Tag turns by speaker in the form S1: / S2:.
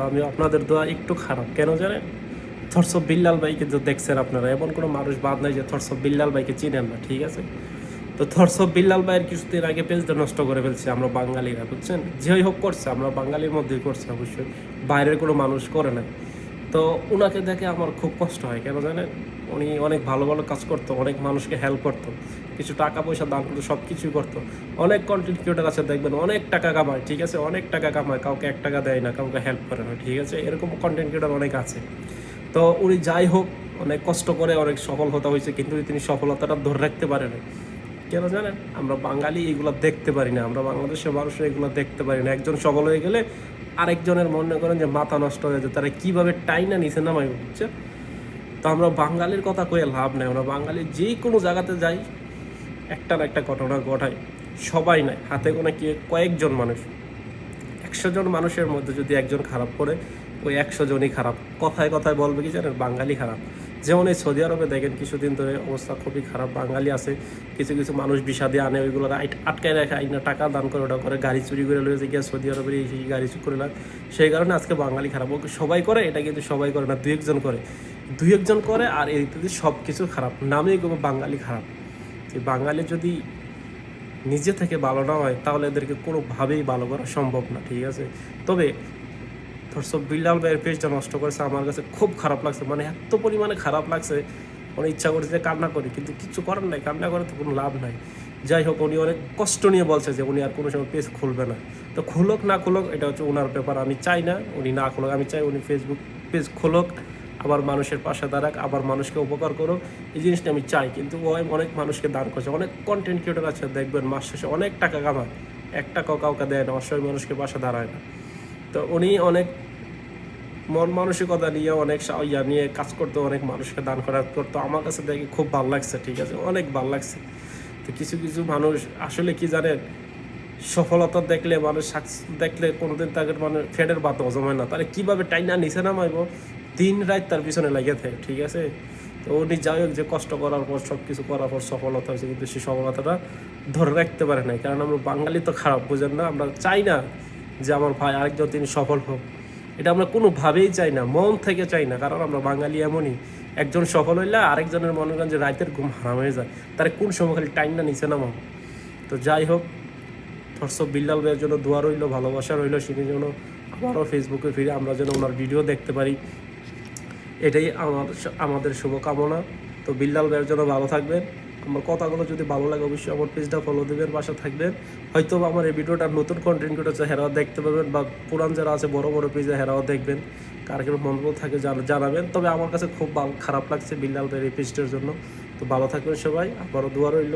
S1: আমি আপনাদের দোয়া একটু খারাপ কেন জানেন? থরসব বিল্লাল ভাইকে যে দেখছেন আপনারা, এমন কোনো মানুষ বাদ নাই যে থরসব বিল্লাল ভাইকে চিনেন না, ঠিক আছে? তো থরসব বিল্লাল ভাইয়ের কিছুদিন আগে পেজটা নষ্ট করে ফেলছে আমরা বাঙালিরা, বুঝছেন? যেই হোক করছে, আমরা বাঙালির মধ্যেই করছে অবশ্যই, বাইরের কোনো মানুষ করে না। তো ওনাকে দেখে আমার খুব কষ্ট হয়, কেন জানেন? উনি অনেক ভালো ভালো কাজ করতো, অনেক মানুষকে হেল্প করতো, কিছু টাকা পয়সা দান করতো, সব কিছুই করতো। অনেক কন্টেন্ট ক্রিয়েটার আছে দেখবেন, অনেক টাকা কামায়, ঠিক আছে, অনেক টাকা কামায়, কাউকে 1 টাকা দেয় না, কাউকে হেল্প করে না, ঠিক আছে, এরকম কন্টেন্ট ক্রিয়েটার অনেক আছে। তো উনি যাই হোক অনেক কষ্ট করে অনেক সফল হতে হয়েছে, কিন্তু তিনি সফলতাটা ধরে রাখতে পারেন। কেন জানেন? আমরা বাঙালি এগুলো দেখতে পারি না, আমরা বাংলাদেশের মানুষরা এগুলো দেখতে পারি না। একজন সফল হয়ে গেলে আরেকজনের মনে করেন যে মাথা নষ্ট হয়ে যায়, তারা কীভাবে টাইনা নিচে নামাই, বুঝছে? তো আমরা বাঙালির কথা কয়ে লাভ নেই, আমরা বাঙালি যে কোনো জায়গাতে যাই একটা না একটা ঘটনা ঘটাই। সবাই নয়, হাতে গোনা কি কয়েকজন মানুষ, 100 জন মানুষের মধ্যে যদি একজন খারাপ করে, ওই 100 জনই খারাপ। কথায় কথায় বলবে কি জানেন? বাঙালি খারাপ। যেমন এই সৌদি আরবে দেখেন কিছুদিন ধরে অবস্থা খুবই খারাপ, বাঙালি আছে কিছু কিছু মানুষ বিষা দিয়ে আনে, ওইগুলো আটকায় রাখে, আইনা টাকা দান করে, ওটা করে গাড়ি চুরি করে লয়েছে গিয়ে সৌদি আরবের এই গাড়ি চুরি করে না। সেই কারণে আজকে বাঙালি খারাপ। ওকে সবাই করে, এটা কিন্তু সবাই করে না, 2-1 জন করে, 2-1 জন করে, আর এই সব কিছু খারাপ, নামেই কোনো বাঙালি খারাপ। বাঙালি যদি নিজে থেকে ভালো না হয় তাহলে এদেরকে কোনোভাবেই ভালো করা সম্ভব না, ঠিক আছে? তবে থরসব বিল্লাল ভাইয়ের পেজটা নষ্ট করেছে, আমার কাছে খুব খারাপ লাগছে, মানে এত পরিমাণে খারাপ লাগছে। অনেক ইচ্ছা করছে যে কান্না করি, কিন্তু কিছু করার নাই, কান্না করে তো কোনো লাভ নাই। যাই হোক, উনি অনেক কষ্ট নিয়ে বলছে যে উনি আর কোনো সময় পেজ খুলবে না। তো খুলুক না খুলুক এটা হচ্ছে ওনার ব্যাপার, আমি চাই না উনি না খুলুক, আমি চাই উনি ফেসবুক পেজ খুলুক, আবার মানুষের পাশে দাঁড়াক, আবার মানুষকে উপকার করুক, এই জিনিসটা আমি চাই। কিন্তু ও অনেক মানুষকে দান করছে, অনেক কন্টেন্ট ক্রিয়েটার আছে দেখবেন মাস শেষে অনেক টাকা কামায়, 1 টাকাও কাউকে দেয় না, অসহায় মানুষকে পাশে দাঁড়ায় না। তো উনি অনেক মন মানসিকতা নিয়ে অনেক ইয়া নিয়ে কাজ করতো, অনেক মানুষকে দান করা করতো, আমার কাছে দেখে খুব ভালো লাগছে, ঠিক আছে, অনেক ভালো লাগছে। তো কিছু কিছু মানুষ আসলে কি জানেন, সফলতা দেখলে মানুষ দেখলে কোনোদিন তাকে মানে ফেডের বাত হজম হয় না, তারা কীভাবে টাইনা নিচে নামাইব, দিন রাত তার পিছনে লেগে থাকে, ঠিক আছে? তো উনি যাই হোক যে কষ্ট করার পর সব কিছু করার পর সফলতা হয়েছে, কিন্তু সেই সফলতাটা ধরে রাখতে পারে নাই, কারণ আমরা বাঙালি তো খারাপ, বুঝেন না? আমরা চাই না যে আমার ভাই আরেকজন তিনি সফল হোক, এটা আমরা কোনোভাবেই চাই না, মন থেকে চাই না, কারণ আমরা বাঙালি এমনই। একজন সফল হইলে আরেকজনের মনে করেন যে রাতের ঘুম হারাম হয়ে যায়, তারা কোন সময় খালি টাইম না নিচে নামাবো। তো যাই হোক, থরসব বিল্লাল ভাইয়ের জন্য দোয়া রইল, ভালোবাসা রইল, তিনি যেন আবারও ফেসবুকে ফিরে আমরা যেন ওনার ভিডিও দেখতে পারি, এটাই আমাদের শুভকামনা। তো বিল্লাল ভাইয়ের জন্য ভালো থাকবেন। আমার কথাগুলো যদি ভালো লাগে অবশ্যই আমার পেজটা ফলো দেবেন, পাশে থাকবেন। হয়তো আমার এই ভিডিওটা নতুন কন্টেন্ট ক্রিয়েটর হেরাও দেখতে পাবেন, বা পুরান যারা আছে বড় বড় পেজে হেরাও দেখবেন, কার কেন মন্তব্য থাকে জানাবেন। তবে আমার কাছে খুব খারাপ লাগছে বিল্লাল ভাইয়ের এই পেজটার জন্য। তো ভালো থাকবেন সবাই, আবারও দোয়া রইল।